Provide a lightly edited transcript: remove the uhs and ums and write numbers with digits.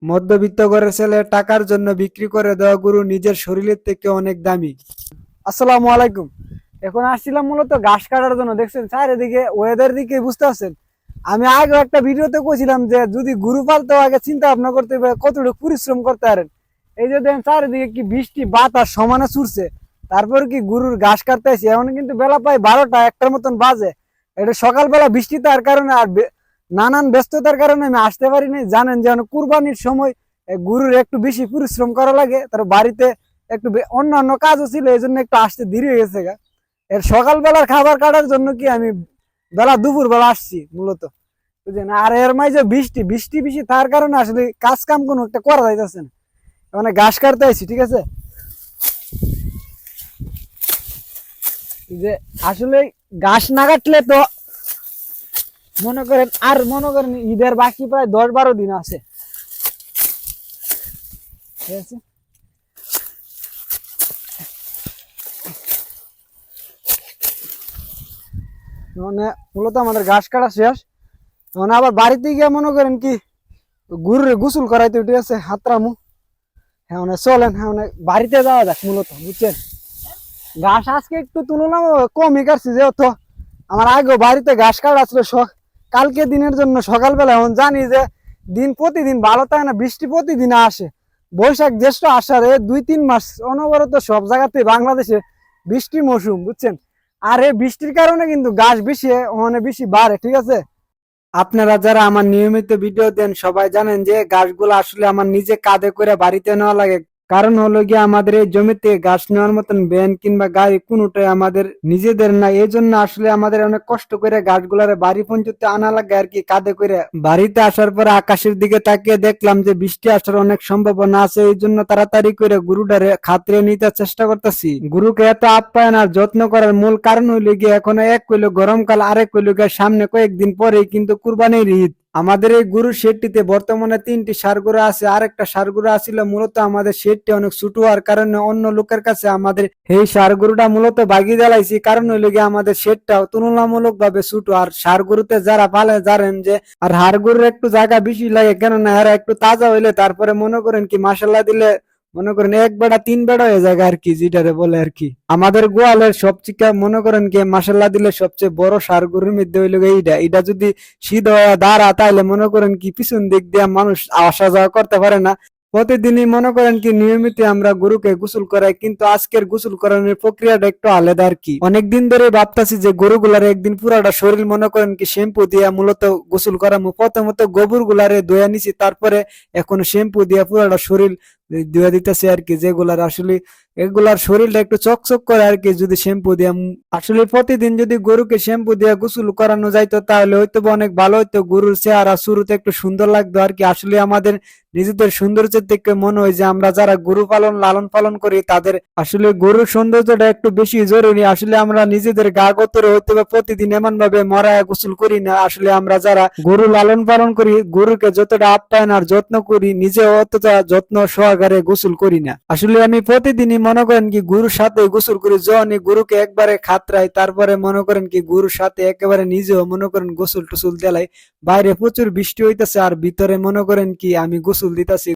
মধ্যবিত্ত ঘরের ছেলে টাকার জন্য বিক্রি করে দেওয়া গরু নিজের শরীরের থেকে অনেক দামি। আসসালামু আলাইকুম। এখন আসছিলাম মূলত ঘাস কাটার জন্য। দেখছেন চারিদিকে ওয়েদার দিকে বুঝতে পারছেন। আমি আগে একটা ভিডিওতে কইছিলাম যে যদি গরু পালতে আগে চিন্তা ভাবনা করতে হবে কতটুকু পরিশ্রম করতে পারেন। এই যে দেখেন চারিদিকে কি বৃষ্টি বাতাস সমানে ছুটছে, তারপর কি গরুর ঘাস কাটতে আসি। এখন কিন্তু বেলা প্রায় 12টা 1টার মতন বাজে। এটা সকালবেলা বৃষ্টি তার কারণে আর নানান ব্যস্ততার কারণে আমি আসতে পারিনি। জানেন যে কুরবানির সময় গরুর একটু বেশি পরিশ্রম করা লাগে, তার বাড়িতে একটু অন্যান্য কাজও ছিল, এই জন্য একটু আসতে দেরি হয়ে গেছে গা। এর সকালবেলার খাবার কাটার জন্য কি আমি দুপুর বেলা আসছি মূলত, বুঝলেন। আর এর মাঝে বৃষ্টি বৃষ্টি বেশি তার কারণে আসলে কাজ কাম কোনো একটা করা যাইতেছে না। মানে ঘাস কাটতে আইছি, ঠিক আছে। যে আসলে ঘাস না কাটলে তো মনে করেন ঈদের বাকি প্রায় 10-12 দিন আছে, ঠিক আছে। মানে মূলত আমাদের ঘাস কাটা শেষ। মানে আবার বাড়িতে গিয়ে মনে করেন কি গরুর গোসল করাইতে, ঠিক আছে, হাতরামু। হ্যাঁ মানে চলেন, হ্যাঁ মানে বাড়িতে যাওয়া যাক মূলত, বুঝছেন। ঘাস আজকে একটু তুলনা কমই কাটছি, যেহেতু আমার আগেও বাড়িতে ঘাস কাটা ছিল কালকে দিনের জন্য সকালবেলা। এখন জানি যে দিন প্রতিদিন ভালো থাকে না, বৃষ্টি প্রতিদিন আসে। বৈশাখ জ্যৈষ্ঠ আষাঢ়ে 2-3 মাস অনবরত সব জায়গাতে বাংলাদেশে বৃষ্টির মৌসুম, বুঝছেন। আর এই বৃষ্টির কারণে কিন্তু ঘাস বেশি মানে বেশি বাড়ে, ঠিক আছে। আপনারা যারা আমার নিয়মিত ভিডিও দেন সবাই জানেন যে ঘাসগুলো আসলে আমার নিজে কাঁধে করে বাড়িতে নেওয়া লাগে। কারণ হলো গিয়ে আমাদের এই জমিতে ঘাস নেওয়ার মতন ভ্যান কিংবা গাড়ি কোনোটাই আমাদের নিজেদের না। এই জন্য আসলে আমাদের অনেক কষ্ট করে ঘাসগুলারে বাড়ি পর্যন্ত আনা লাগে আর কি, কাঁধে করে। বাড়িতে আসার পরে আকাশের দিকে তাকিয়ে দেখলাম যে বৃষ্টি আসার অনেক সম্ভাবনা আছে। এই জন্য তাড়াতাড়ি করে গরুটারে খাতিরে নিতে চেষ্টা করতেছি। গরুকে এত আপ্যায়ন আর যত্ন করার মূল কারণ হইলো গিয়ে এখন এক কইলো গরমকাল, আরেক কইলো গিয়ে সামনে কয়েকদিন পরেই কিন্তু কুরবানির ঈদ। আমাদের এই গরুর শেডটিতে বর্তমানে 3টি ষাঁড় গরু আছে, আরেকটা ষাঁড় গরু আছিল। মূলত আমাদের শেডটি অনেক ছোট হওয়ার কারণে অন্য লোকের কাছে আমাদের এই ষাঁড় গরুটা মূলত বাগি জ্বালাইছি। কারণ হইলে গিয়ে আমাদের শেডটাও তুলনামূলক ভাবে ছোট। আর ষাঁড় গরুতে যারা পালে জানেন যে আর হাড় গরুর একটু জায়গা বেশি লাগে, কেননা এরা একটু তাজা হইলে তারপরে মনে করেন কি মাসাল্লাহ দিলে মনে করেন 1 বেড়া 3 বেড়া হয়ে যায় আর কি, যেটারে বলে আর কি। আমাদের গোয়ালের সবচেয়ে মনে করেন কি মাসাল্লাহ দিলে সবচেয়ে বড় ষাঁড় গরুর মধ্যে হইলো এইটা যদি শীত হয়ে দাঁড়া তাইলে মনে করেন কি পিছন দিক দিয়ে মানুষ আসা যাওয়া করতে পারে না। প্রতিদিনই মনে করেন কি নিয়মিত আমরা গরুকে গোসল করাই, কিন্তু আজকের গোসল করানোর প্রক্রিয়াটা একটু আলাদা আর কি। অনেকদিন ধরে ভাবতেছি যে গরুগুলার একদিন পুরাটা শরীর মনে করেন কি শ্যাম্পু দিয়ে মূলত গোসল করামু। প্রথমত গোবর গুলারে ধুয়ে নিছি, তারপরে এখন শ্যাম্পু দিয়ে পুরাটা শরীর ধুয়ে দিতেছে আর কি। যেগুলার আসলে এগুলার শরীরটা একটু চকচক করে আর কি যদি শ্যাম্পু দিয়ে। আসলে প্রতিদিন যদি গরুকে শ্যাম্পু দিয়ে গোসল করানো যাইতো তাহলে হয়তো অনেক ভালো হইতো। গরুর চেহারা শুরুতে একটু সুন্দর লাগতো আর কি। আসলে আমাদের নিজেদের সৌন্দর্যের দিকে মনে হয় যে আমরা যারা গরু লালন পালন করি তাদের আসলে গরুর সৌন্দর্যটা একটু বেশি জরুরি। আসলে আমরা নিজেদের গা গোতরে হয়তো প্রতিদিন এমন ভাবে মরায় গোসল করি না। আসলে আমরা যারা গরু লালন পালন করি গরুকে যতটা আপ্যায়ন আর যত্ন করি নিজে অতটা যত্ন সহকারে গোসল করি না। আসলে আমি প্রতিদিনই মনে করেন কি গরুর সাথে গোসল করি। যখনই গরুকে একবারে খাতরাই তারপরে মনে করেন কি গরুর সাথে একেবারে নিজেও মনে করেন গোসল টোসল দেলাই। বাইরে প্রচুর বৃষ্টি হইতেছে আর ভিতরে মনে করেন কি আমি গোসল দিতেছি।